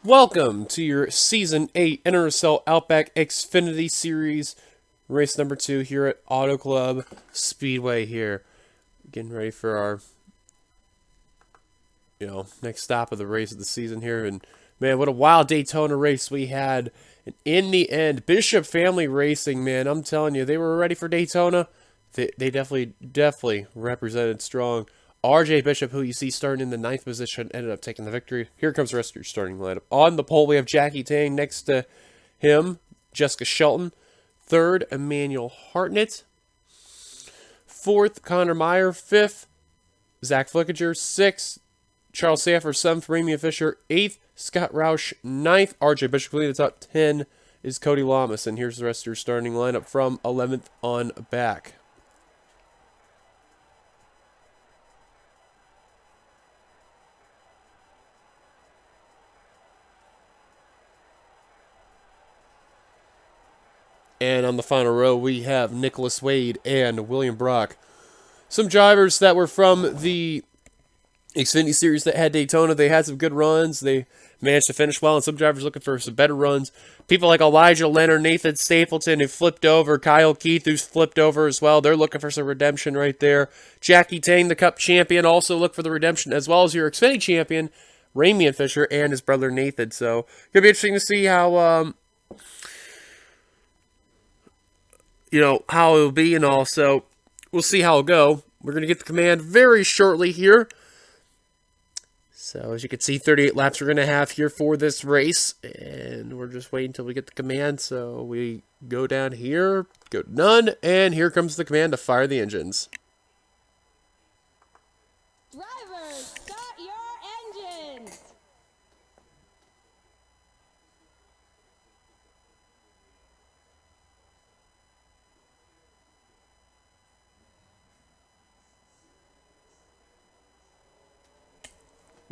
Welcome to your Season 8 NRSL Outback Xfinity Series, race number 2 here at Auto Club Speedway here. Getting ready for our, next stop of the race of the season here. And, man, what a wild Daytona race we had. And in the end, Bishop Family Racing, man, I'm telling you, they were ready for Daytona. They definitely represented strong. RJ Bishop, who you see starting in the 9th position, ended up taking the victory. Here comes the rest of your starting lineup. On the pole, we have Jackie Tang. Next to him, Jessica Shelton. 3rd, Emmanuel Hartnett. 4th, Connor Meyer. 5th, Zach Flickinger. 6th, Charles Sanford. 7th, Ramian Fisher. 8th, Scott Roush. 9th, RJ Bishop. Leading the top 10 is Cody Lamas. And here's the rest of your starting lineup from 11th on back. And on the final row, we have Nicholas Wade and William Brock. Some drivers that were from the Xfinity Series that had Daytona. They had some good runs. They managed to finish well. And some drivers looking for some better runs. People like Elijah Leonard, Nathan Stapleton, who flipped over. Kyle Keith, who's flipped over as well. They're looking for some redemption right there. Jackie Tang, the Cup champion, also look for the redemption, as well as your Xfinity champion, Ramian Fisher, and his brother Nathan. So, it's going to be interesting to see how... how it'll be, and also we'll see how it'll go. We're going to get the command very shortly here. So as you can see, 38 laps we're going to have here for this race, and we're just waiting until we get the command. So we go down here, go to none, and here comes the command to fire the engines. Drivers, start your engines!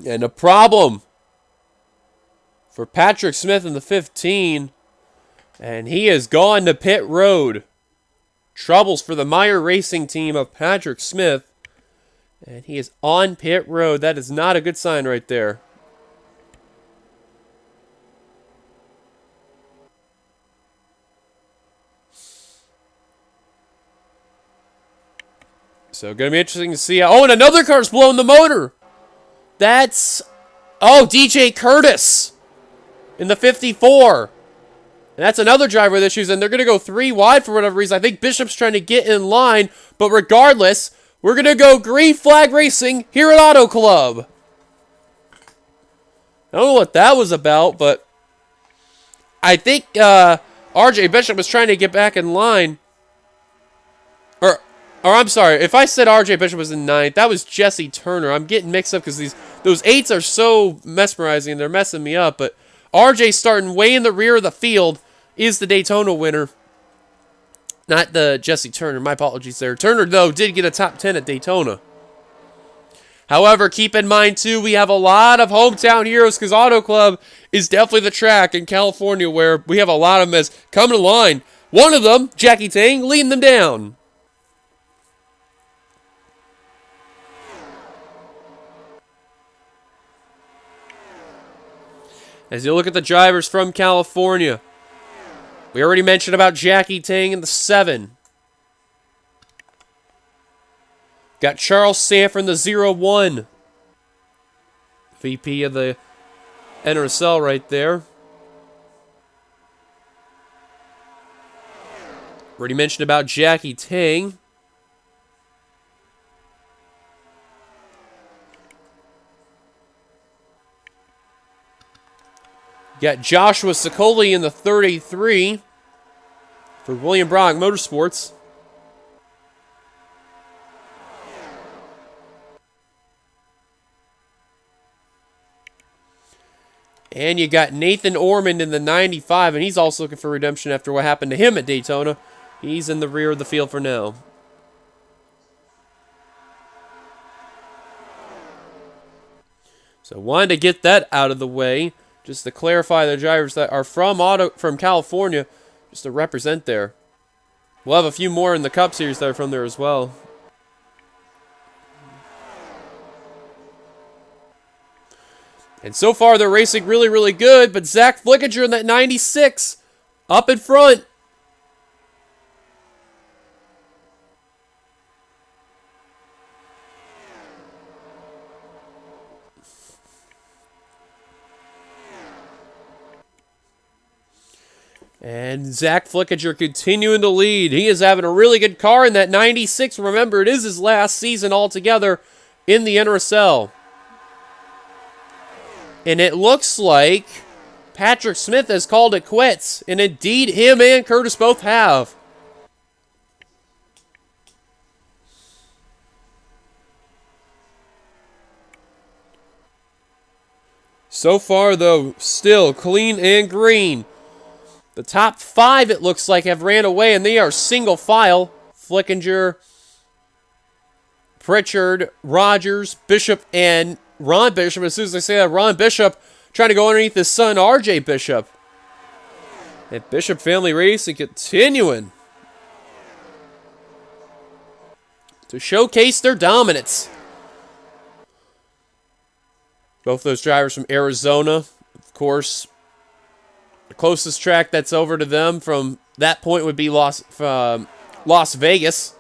And a problem for Patrick Smith in the 15. And he has gone to pit road. Troubles for the Meyer Racing team of Patrick Smith. And he is on pit road. That is not a good sign right there. So going to be interesting to see how... Oh, and another car's blowing the motor. That's... Oh, DJ Curtis in the 54. And that's another driver with issues, and they're going to go 3 wide for whatever reason. I think Bishop's trying to get in line, but regardless, we're going to go green flag racing here at Auto Club. I don't know what that was about, but I think RJ Bishop was trying to get back in line. Or I'm sorry, if I said RJ Bishop was in 9th, that was Jesse Turner. I'm getting mixed up because those 8s are so mesmerizing. They're messing me up. But RJ starting way in the rear of the field is the Daytona winner. Not the Jesse Turner. My apologies there. Turner, though, did get a top 10 at Daytona. However, keep in mind, too, we have a lot of hometown heroes because Auto Club is definitely the track in California where we have a lot of them as coming to line. One of them, Jackie Tang, leading them down. As you look at the drivers from California, we already mentioned about Jackie Tang in the 7. Got Charles Sanford in the 0-1. VP of the NRSL right there. Already mentioned about Jackie Tang. Got Joshua Sicoli in the 33 for William Brock Motorsports. And you got Nathan Ormond in the 95, and he's also looking for redemption after what happened to him at Daytona. He's in the rear of the field for now. So wanted to get that out of the way. Just to clarify the drivers that are from California, just to represent there. We'll have a few more in the Cup Series that are from there as well. And so far, they're racing really, really good, but Zach Flickinger in that 96 up in front. And Zach Flickinger continuing to lead. He is having a really good car in that 96. Remember, it is his last season altogether in the NRSL. And it looks like Patrick Smith has called it quits. And indeed, him and Curtis both have. So far, though, still clean and green. The top 5, it looks like, have ran away, and they are single file. Flickinger, Pritchard, Rogers, Bishop, and Ron Bishop. As soon as I say that, Ron Bishop trying to go underneath his son, RJ Bishop. And Bishop Family Racing continuing to showcase their dominance. Both those drivers from Arizona, of course. The closest track that's over to them from that point would be Las Vegas.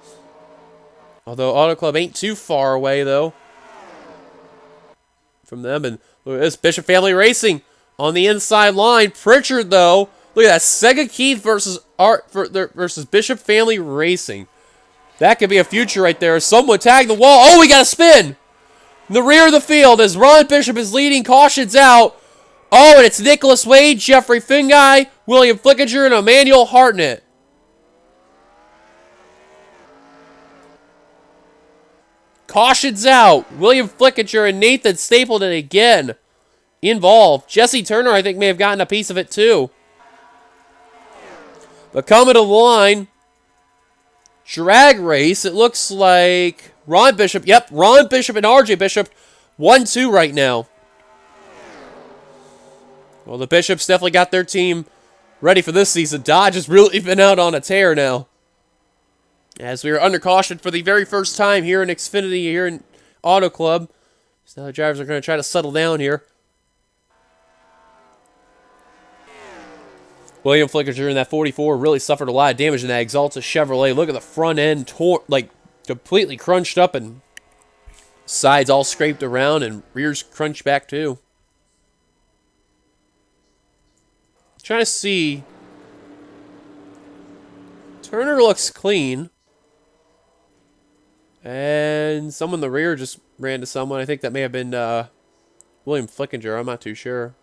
Although Auto Club ain't too far away, though, from them. And look at this, Bishop Family Racing on the inside line. Pritchard, though, look at that. Sega Keith versus Bishop Family Racing. That could be a future right there. Someone tagged the wall. Oh, we got a spin. In the rear of the field as Ron Bishop is leading. Cautions out. Oh, and it's Nicholas Wade, Jeffrey Fingai, William Flickinger, and Emmanuel Hartnett. Cautions out. William Flickinger and Nathan Stapleton again involved. Jesse Turner, I think, may have gotten a piece of it too. But coming to the line, drag race, it looks like Ron Bishop. Yep, Ron Bishop and RJ Bishop, 1-2 right now. Well, the Bishops definitely got their team ready for this season. Dodge has really been out on a tear now. As we are under caution for the very first time here in Xfinity, here in Auto Club. So now the drivers are going to try to settle down here. William Flickinger in that 44 really suffered a lot of damage in that Exalta Chevrolet. Look at the front end, completely crunched up, and sides all scraped around, and rears crunched back too. Trying to see. Turner looks clean. And someone in the rear just ran to someone. I think that may have been William Flickinger. I'm not too sure.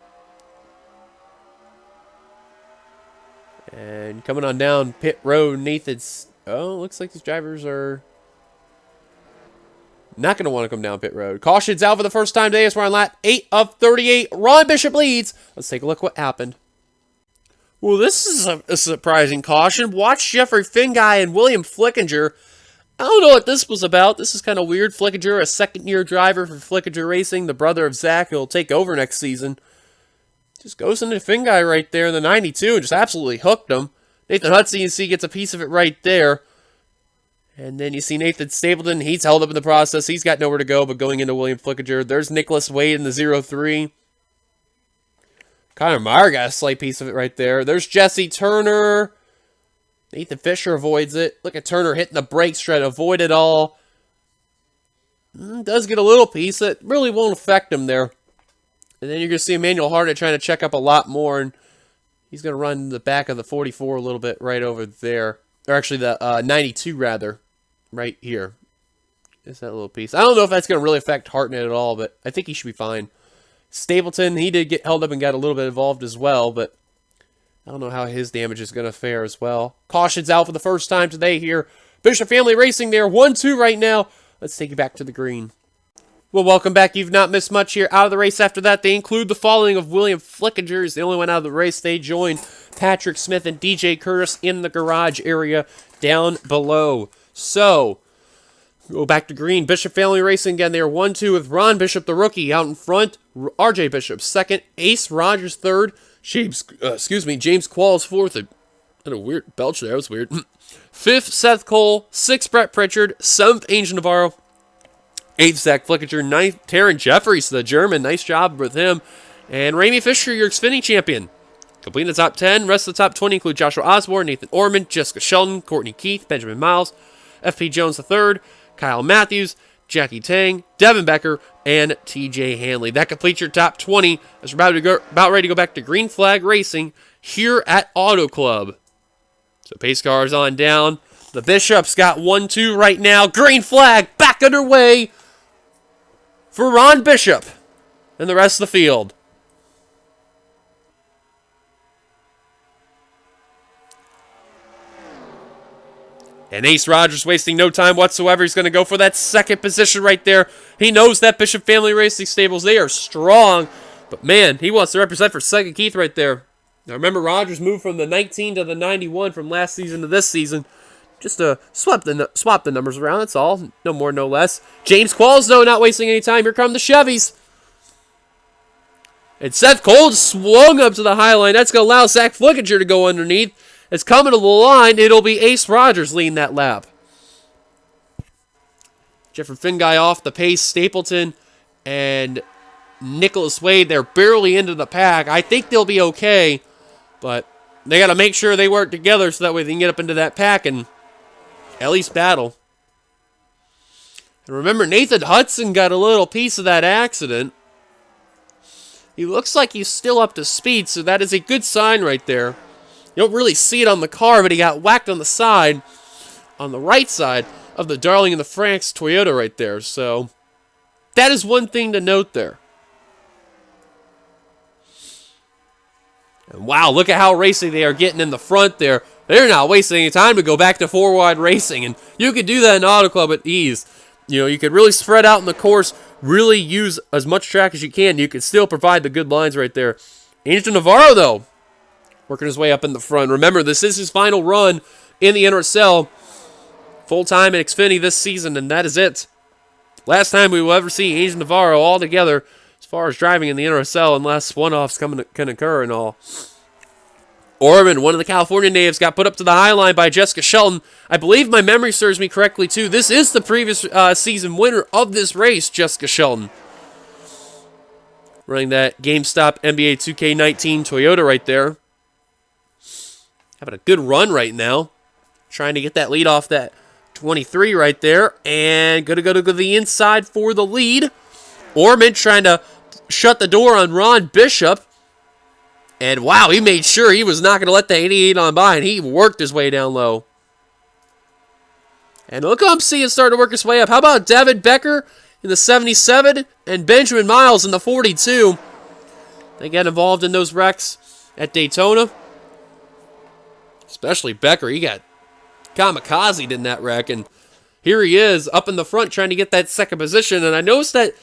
And coming on down pit road, Nathan's... Oh, looks like these drivers are not going to want to come down pit road. Caution's out for the first time today as we're on lap 8 of 38. Ron Bishop leads. Let's take a look what happened. Well, this is a surprising caution. Watch Jeffrey Fingai and William Flickinger. I don't know what this was about. This is kind of weird. Flickinger, a second-year driver for Flickinger Racing, the brother of Zach, who will take over next season. Just goes into Fingai right there in the 92 and just absolutely hooked him. Nathan Hudson, you see, gets a piece of it right there. And then you see Nathan Stapleton. He's held up in the process. He's got nowhere to go but going into William Flickinger. There's Nicholas Wade in the 03. Connor Meyer got a slight piece of it right there. There's Jesse Turner. Nathan Fisher avoids it. Look at Turner hitting the brakes, trying to avoid it all. Does get a little piece. It really won't affect him there. And then you're going to see Emmanuel Hartnett trying to check up a lot more. And he's going to run the back of the 44 a little bit right over there. Or actually the 92 rather. Right here. Just that little piece. I don't know if that's going to really affect Hartnett at all. But I think he should be fine. Stapleton, he did get held up and got a little bit involved as well, but I don't know how his damage is going to fare as well. Caution's out for the first time today here. Bishop Family Racing there, 1-2 right now. Let's take you back to the green. Well, welcome back. You've not missed much here. Out of the race after that, they include the following of William Flickinger. He's the only one out of the race. They join Patrick Smith and DJ Curtis in the garage area down below. So, go back to green. Bishop Family Racing again. They are 1-2 with Ron Bishop, the rookie, out in front. RJ Bishop second. Ace Rogers third. James Qualls fourth. I had a weird belch there. That was weird. Fifth, Seth Cole. Sixth, Brett Pritchard. Seventh, Angel Navarro. 8th, Zach Flickinger. 9th, Taryn Jeffries, the German. Nice job with him. And Ramey Fisher, your Xfinity champion. Completing the top 10. Rest of the top 20 include Joshua Osborne, Nathan Orman, Jessica Sheldon, Courtney Keith, Benjamin Miles, F.P. Jones III, Kyle Matthews, Jackie Tang, Devin Becker, and TJ Hanley. That completes your top 20 as we're about ready to go back to Green Flag Racing here at Auto Club. So pace cars on down. The Bishops got 1-2 right now. Green Flag back underway for Ron Bishop and the rest of the field. And Ace Rogers wasting no time whatsoever. He's going to go for that second position right there. He knows that Bishop Family Racing stables, they are strong. But man, he wants to represent for second Keith right there. Now remember, Rogers moved from the 19 to the 91 from last season to this season. Just to swap the numbers around, that's all. No more, no less. James Qualls, though, not wasting any time. Here come the Chevys. And Seth Cole swung up to the high line. That's going to allow Zach Flickinger to go underneath. It's coming to the line. It'll be Ace Rogers leading that lap. Jeffrey Finguy off the pace. Stapleton and Nicholas Wade, they're barely into the pack. I think they'll be okay, but they got to make sure they work together so that way they can get up into that pack and at least battle. And remember, Nathan Hudson got a little piece of that accident. He looks like he's still up to speed, so that is a good sign right there. You don't really see it on the car, but he got whacked on the side, on the right side of the Darling in the Franks Toyota right there. So that is one thing to note there. And wow, look at how racy they are getting in the front there. They're not wasting any time to go back to four-wide racing, and you could do that in Auto Club at ease. You know, you could really spread out in the course, really use as much track as you can. You could still provide the good lines right there. Angel Navarro, though, working his way up in the front. Remember, this is his final run in the NRSL, full-time in Xfinity this season, and that is it. Last time we will ever see Angel Navarro all together as far as driving in the NRSL, unless one-offs can occur and all. Orman, one of the California natives, got put up to the high line by Jessica Shelton. I believe my memory serves me correctly, too. This is the previous season winner of this race, Jessica Shelton. Running that GameStop NBA 2K19 Toyota right there. Having a good run right now. Trying to get that lead off that 23 right there. And going to go to the inside for the lead. Orman trying to shut the door on Ron Bishop. And wow, he made sure he was not going to let the 88 on by, and he worked his way down low. And look how I'm seeing starting to work his way up. How about Devin Becker in the 77 and Benjamin Miles in the 42? They get involved in those wrecks at Daytona. Especially Becker. He got kamikazed in that wreck, and here he is up in the front trying to get that second position. And I noticed that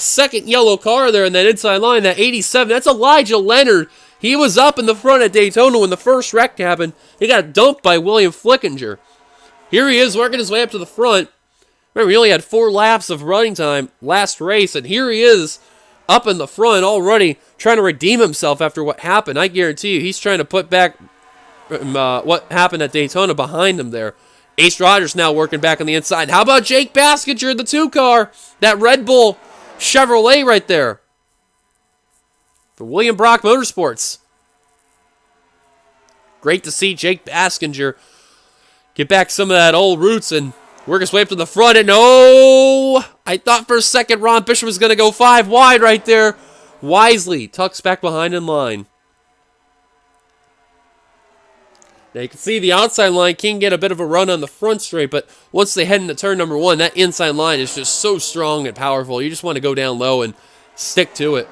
second yellow car there in that inside line, that 87, that's Elijah Leonard. He was up in the front at Daytona when the first wreck happened. He got dumped by William Flickinger. Here he is working his way up to the front. Remember, he only had 4 laps of running time last race, and here he is up in the front already trying to redeem himself after what happened. I guarantee you he's trying to put back what happened at Daytona behind him there. Ace Rogers now working back on the inside. How about Jake Baskinger in the 2 car? That Red Bull Chevrolet right there. For William Brock Motorsports. Great to see Jake Baskinger get back some of that old roots and work his way up to the front. And oh, I thought for a second Ron Bishop was going to go 5 wide right there. Wisely tucks back behind in line. Now you can see the outside line can get a bit of a run on the front straight, but once they head into turn number 1, that inside line is just so strong and powerful. You just want to go down low and stick to it.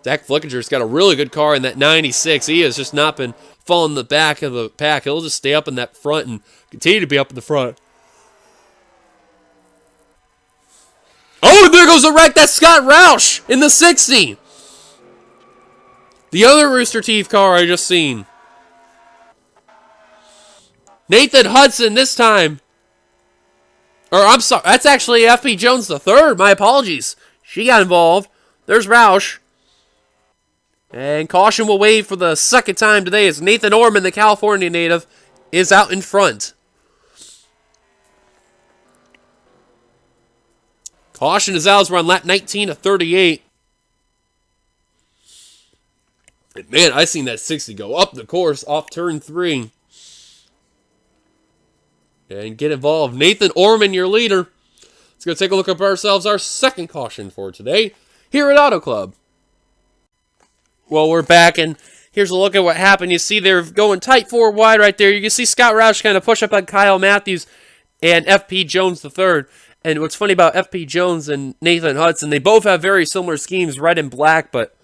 Zach Flickinger's got a really good car in that 96. He has just not been falling the back of the pack. He'll just stay up in that front and continue to be up in the front. Oh, and there goes a wreck. That's Scott Roush in the 60. The other Rooster Teeth car I just seen. Nathan Hudson this time. Or, I'm sorry, that's actually F.P. Jones III. My apologies. She got involved. There's Roush. And caution will wave for the second time today as Nathan Orman, the California native, is out in front. Caution is out as we're on lap 19 of 38. And man, I seen that 60 go up the course off turn 3. And get involved. Nathan Orman, your leader. Let's go take a look at ourselves, our second caution for today here at Auto Club. Well, we're back, and here's a look at what happened. You see they're going tight 4 wide right there. You can see Scott Roush kind of push up on Kyle Matthews and F.P. Jones III. And what's funny about F.P. Jones and Nathan Hudson, they both have very similar schemes, red and black, but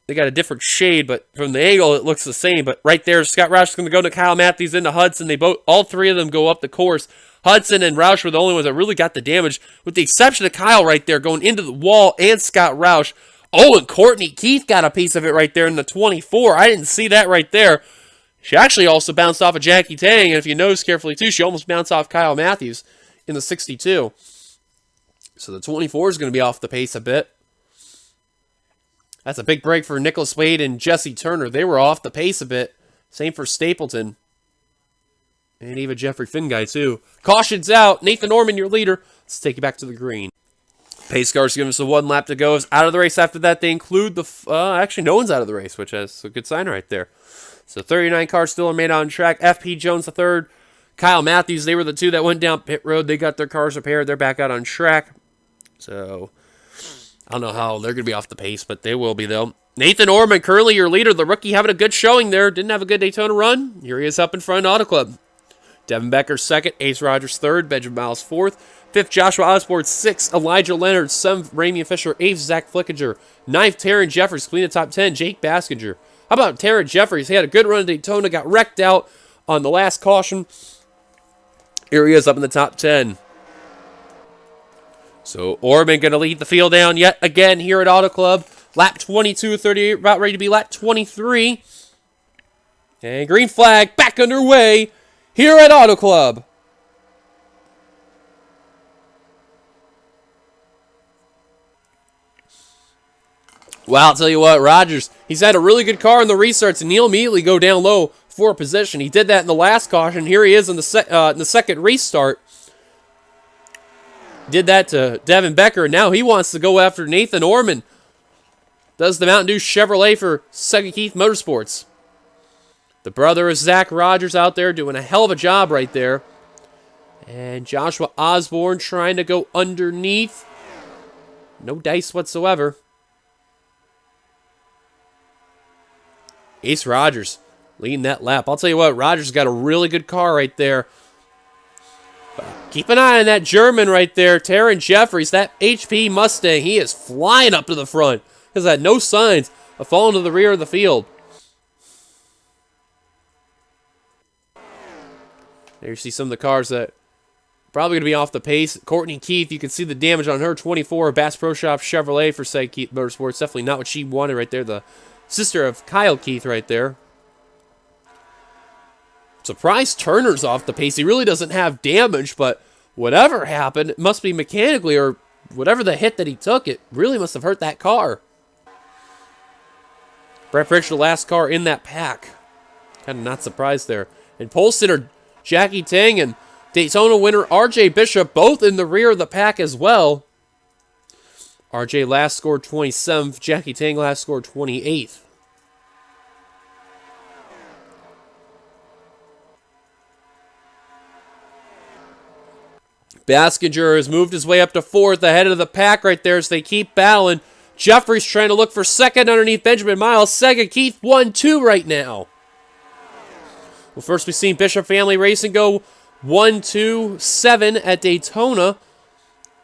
they got a different shade, but from the angle, it looks the same. But right there, Scott Roush is going to go to Kyle Matthews into Hudson. All 3 of them go up the course. Hudson and Roush were the only ones that really got the damage, with the exception of Kyle right there going into the wall and Scott Roush. Oh, and Courtney Keith got a piece of it right there in the 24. I didn't see that right there. She actually also bounced off of Jackie Tang, and if you notice carefully too, she almost bounced off Kyle Matthews in the 62. So the 24 is going to be off the pace a bit. That's a big break for Nicholas Wade and Jesse Turner. They were off the pace a bit. Same for Stapleton. And even Jeffrey Finguy, too. Caution's out. Nathan Orman, your leader. Let's take you back to the green. Pace cars giving us a 1 lap to go. It's out of the race after that. They include the... actually, no one's out of the race, which is a good sign right there. So 39 cars still remain on track. F.P. Jones III, Kyle Matthews, they were the 2 that went down pit road. They got their cars repaired. They're back out on track. So... I don't know how they're going to be off the pace, but they will be, though. Nathan Orman, currently your leader. The rookie having a good showing there. Didn't have a good Daytona run. Here he is up in front, Auto Club. Devin Becker, 2nd. Ace Rogers, 3rd. Benjamin Miles, 4th. 5th, Joshua Osborne, 6th. Elijah Leonard, 7th. Ramian Fisher, 8th. Zach Flickinger. 9th, Taryn Jeffries, clean the top 10. Jake Baskinger. How about Taryn Jeffries? He had a good run at Daytona, got wrecked out on the last caution. Here he is up in the top 10. So Orman going to lead the field down yet again here at Auto Club. Lap 22-38, about ready to be lap 23. And green flag back underway here at Auto Club. Well, I'll tell you what, Rogers, he's had a really good car in the restarts, and he'll immediately go down low for a position. He did that in the last caution. Here he is in the second restart. Did that to Devin Becker, and now he wants to go after Nathan Orman. Does the Mountain Dew Chevrolet for Sega Keith Motorsports. The brother of Zach Rogers out there doing a hell of a job right there. And Joshua Osborne trying to go underneath. No dice whatsoever. Ace Rogers leading that lap. I'll tell you what, Rogers got a really good car right there. Keep an eye on that German right there, Taryn Jeffries, that HP Mustang. He is flying up to the front. Has had no signs of falling to the rear of the field. There you see some of the cars that probably going to be off the pace. Courtney Keith, you can see the damage on her 24 Bass Pro Shop Chevrolet for Sega Keith Motorsports. Definitely not what she wanted right there. The sister of Kyle Keith right there. Surprised Turner's off the pace. He really doesn't have damage, but whatever happened, it must be mechanically, or whatever the hit that he took, it really must have hurt that car. Brett Pritchard, the last car in that pack. Kind of not surprised there. And pole sitter Jackie Tang and Daytona winner RJ Bishop, both in the rear of the pack as well. RJ last scored 27th. Jackie Tang last scored 28th. Baskinger has moved his way up to 4th, ahead of the pack right there as they keep battling. Jeffries trying to look for 2nd underneath Benjamin Miles. Sega Keith 1-2 right now. Well, first we've seen Bishop Family Racing go 1-2-7 at Daytona.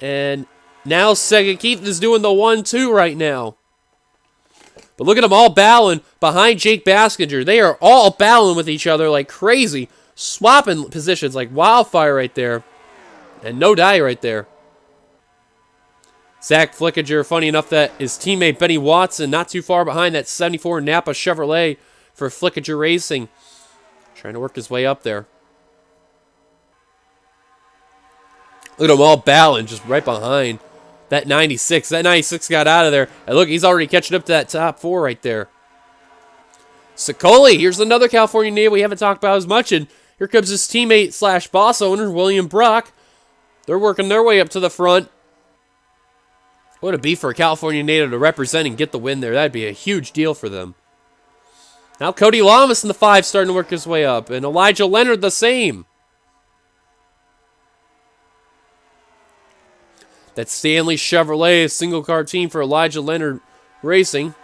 And now Sega Keith is doing the 1-2 right now. But look at them all battling behind Jake Baskinger. They are all battling with each other like crazy. Swapping positions like wildfire right there. And no die right there. Zach Flickinger, funny enough that his teammate Benny Watson not too far behind that 74 Napa Chevrolet for Flickinger Racing. Trying to work his way up there. Look at them all battling just right behind that 96. That 96 got out of there. And look, he's already catching up to that top 4 right there. Sicoli, here's another California native we haven't talked about as much. And here comes his teammate slash boss owner, William Brock. They're working their way up to the front. What would it be for a California native to represent and get the win there? That'd be a huge deal for them. Now Cody Lamas in the 5 starting to work his way up. And Elijah Leonard the same. That Stanley Chevrolet single car team for Elijah Leonard Racing.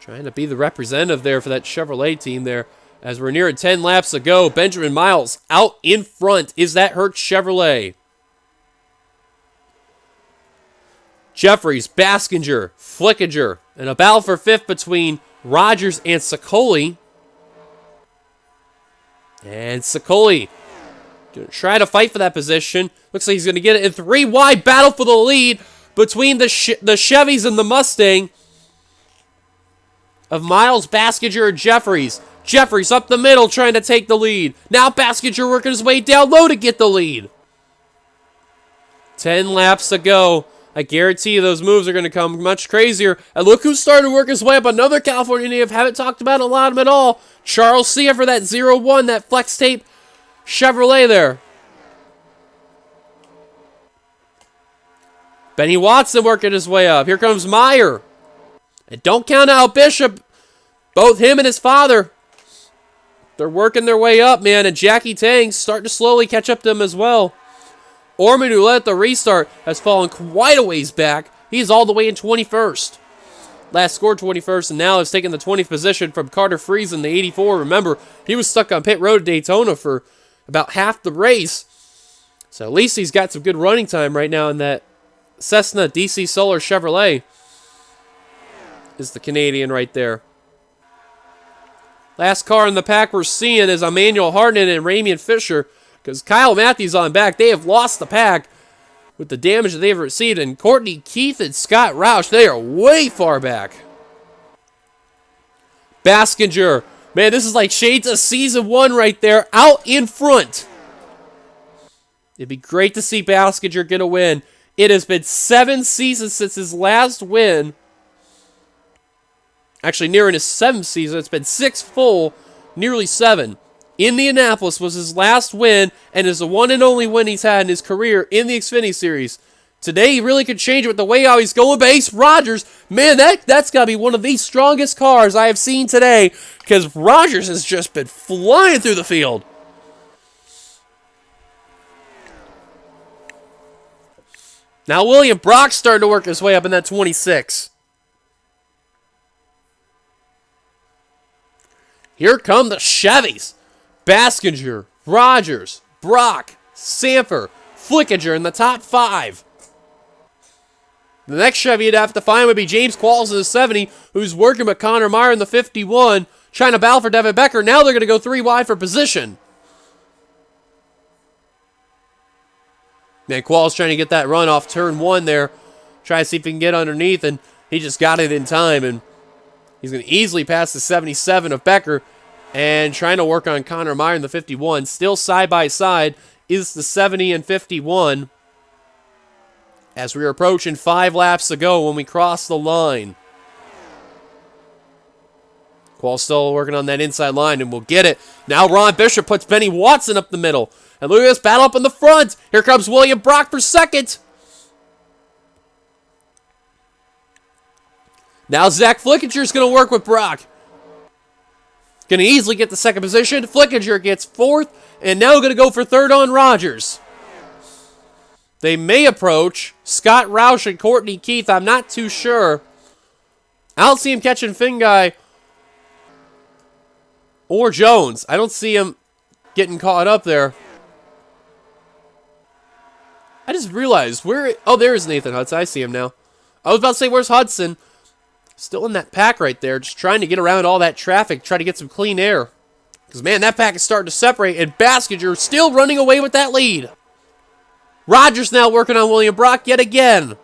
Trying to be the representative there for that Chevrolet team there. As we're near 10 laps to go. Benjamin Miles out in front. Is that Hertz Chevrolet? Jeffries, Baskinger, Flickinger, and a battle for 5th between Rogers and Sicoli. And Sicoli going to try to fight for that position. Looks like he's going to get it in 3 wide. Battle for the lead between the Chevys and the Mustang of Miles, Baskinger, and Jeffries. Jeffries up the middle trying to take the lead. Now Baskinger working his way down low to get the lead. 10 laps to go. I guarantee you those moves are going to come much crazier. And look who's starting to work his way up. Another California native. Haven't talked about a lot of them at all. Charles Cia for that 0-1, that flex tape Chevrolet there. Benny Watson working his way up. Here comes Meyer. And don't count out Bishop. Both him and his father. They're working their way up, man. And Jackie Tang's starting to slowly catch up to them as well. Orman, who led the restart, has fallen quite a ways back. He's all the way in 21st. Last scored 21st, and now has taken the 20th position from Carter Friesen in the 84. Remember, he was stuck on pit road at Daytona for about half the race. So at least he's got some good running time right now in that Cessna DC Solar Chevrolet. Is the Canadian right there. Last car in the pack we're seeing is Emmanuel Harden and Ramian Fisher. Because Kyle Matthews on back, they have lost the pack with the damage that they've received. And Courtney Keith and Scott Roush, they are way far back. Baskinger. Man, this is like shades of season 1 right there, out in front. It'd be great to see Baskinger get a win. It has been 7 seasons since his last win. Actually, nearing his 7th season. It's been 6 full, nearly 7. Indianapolis was his last win and is the one and only win he's had in his career in the Xfinity Series. Today, he really could change it with the way how he's going. Base Rogers, man, that's got to be one of the strongest cars I have seen today because Rogers has just been flying through the field. Now, William Brock's starting to work his way up in that 26. Here come the Chevys. Baskinger, Rogers, Brock, Sanford, Flickinger in the top 5. The next Chevy you'd have to find would be James Qualls in the 70, who's working with Connor Meyer in the 51, trying to battle for Devin Becker. Now they're going to go 3 wide for position. Man, Qualls trying to get that run off turn 1 there. Try to see if he can get underneath, and he just got it in time, and he's going to easily pass the 77 of Becker. And trying to work on Connor Meyer in the 51. Still side by side is the 70 and 51. As we are approaching 5 laps to go when we cross the line. Qualls still working on that inside line and we'll get it. Now Ron Bishop puts Benny Watson up the middle. And look at this battle up in the front. Here comes William Brock for second. Now Zach Flickinger is going to work with Brock. Going to easily get the second position. Flickinger gets 4th. And now going to go for 3rd on Rogers. They may approach Scott Roush and Courtney Keith. I'm not too sure. I don't see him catching Finguy or Jones. I don't see him getting caught up there. I just realized where... Oh, there is Nathan Hudson. I see him now. I was about to say, where's Hudson? Still in that pack right there, just trying to get around all that traffic, try to get some clean air. Because, man, that pack is starting to separate, and Baskinger still running away with that lead. Rogers now working on William Brock yet again.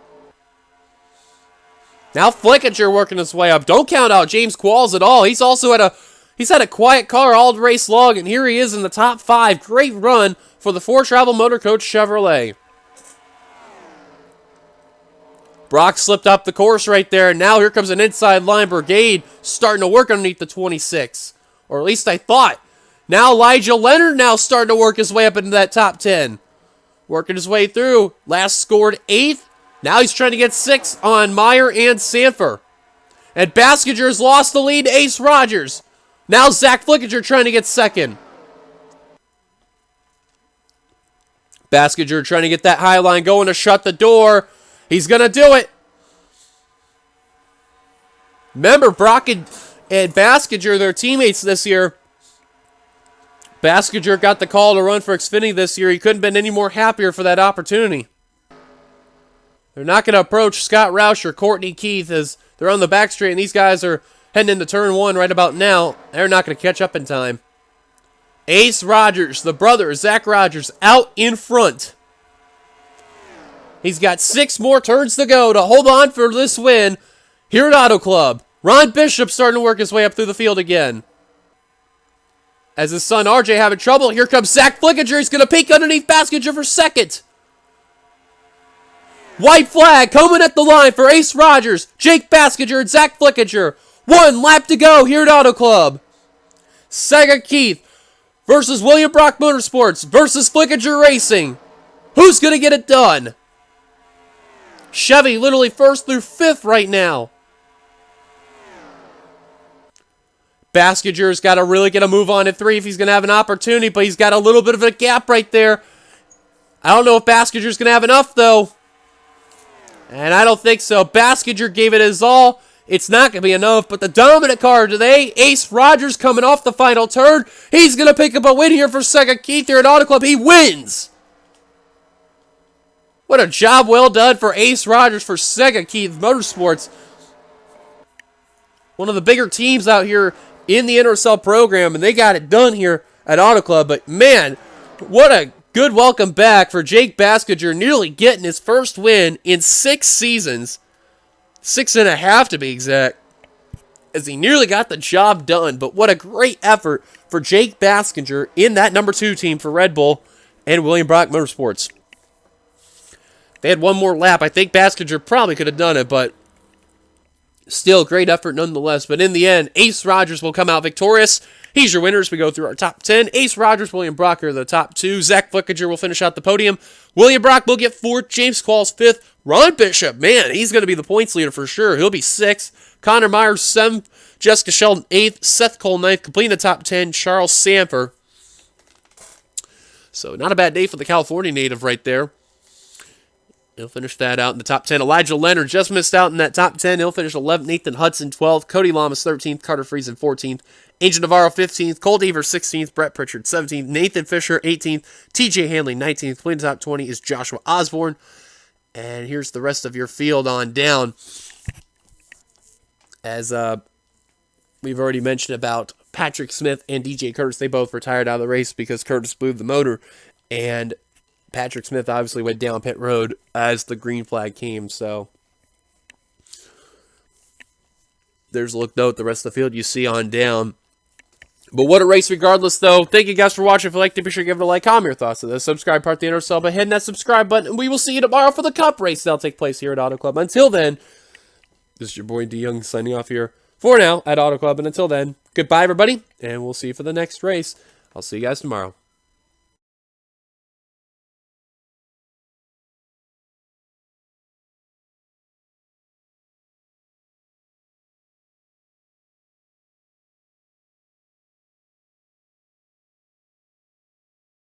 Now Flickinger working his way up. Don't count out James Qualls at all. He's had a quiet car all race long, and here he is in the top 5. Great run for the 4 Travel Motor Coach Chevrolet. Brock slipped up the course right there, and now here comes an inside line brigade starting to work underneath the 26. Or at least I thought. Now Elijah Leonard now starting to work his way up into that top 10. working his way through. Last scored 8th. Now he's trying to get 6th on Meyer and Sanford. And Baskiger's lost the lead to Ace Rogers. Now Zach Flickinger trying to get 2nd. Baskiger trying to get that high line going to shut the door. He's going to do it. Remember, Brock and Baskiger, their teammates this year. Baskiger got the call to run for Xfinity this year. He couldn't have been any more happier for that opportunity. They're not going to approach Scott Roush or Courtney Keith as they're on the back straight, and these guys are heading into turn 1 right about now. They're not going to catch up in time. Ace Rogers, the brother, Zach Rogers, out in front. He's got 6 more turns to go to hold on for this win here at Auto Club. Ron Bishop starting to work his way up through the field again. As his son RJ having trouble, here comes Zach Flickinger. He's going to peek underneath Baskiger for 2nd. White flag coming at the line for Ace Rogers, Jake Baskiger, and Zach Flickinger. 1 lap to go here at Auto Club. Sega Keith versus William Brock Motorsports versus Flickinger Racing. Who's going to get it done? Chevy literally 1st through 5th right now. Baskiger's got to really get a move on at 3 if he's going to have an opportunity, but he's got a little bit of a gap right there. I don't know if Baskiger's going to have enough, though. And I don't think so. Baskiger gave it his all. It's not going to be enough, but the dominant car today, Ace Rogers coming off the final turn. He's going to pick up a win here for Sega Keith here at Auto Club. He wins. What a job well done for Ace Rogers for Sega Keith Motorsports. One of the bigger teams out here in the NRSL program, and they got it done here at Auto Club. But man, what a good welcome back for Jake Baskiger, nearly getting his first win in 6 seasons. 6.5 to be exact, as he nearly got the job done. But what a great effort for Jake Baskiger in that number 2 team for Red Bull and William Brock Motorsports. They had one more lap. I think Baskiger probably could have done it, but still great effort nonetheless. But in the end, Ace Rogers will come out victorious. He's your winner as we go through our top 10. Ace Rogers, William Brock are the top 2. Zach Flickinger will finish out the podium. William Brock will get 4th. James Qualls 5th. Ron Bishop, man, he's going to be the points leader for sure. He'll be 6th. Connor Myers 7th. Jessica Sheldon 8th. Seth Cole 9th. Completing the top 10, Charles Sanford. So not a bad day for the California native right there. He'll finish that out in the top 10. Elijah Leonard just missed out in that top 10. He'll finish 11th. Nathan Hudson 12th. Cody Lamas 13th. Carter Friesen 14th. Angel Navarro 15th. Cole Deaver 16th. Brett Pritchard 17th. Nathan Fisher 18th. TJ Hanley 19th. Completing the top 20 is Joshua Osborne. And here's the rest of your field on down. As we've already mentioned about Patrick Smith and DJ Curtis, they both retired out of the race because Curtis blew the motor. And Patrick Smith obviously went down pit road as the green flag came, so there's a look note. The rest of the field you see on down. But what a race regardless, though. Thank you guys for watching. If you liked it, be sure to give it a like, comment your thoughts to this. Subscribe part of the NRSL by hitting that subscribe button. And we will see you tomorrow for the Cup race that'll take place here at Auto Club. Until then, this is your boy D Young signing off here for now at Auto Club. And until then, goodbye everybody, and we'll see you for the next race. I'll see you guys tomorrow.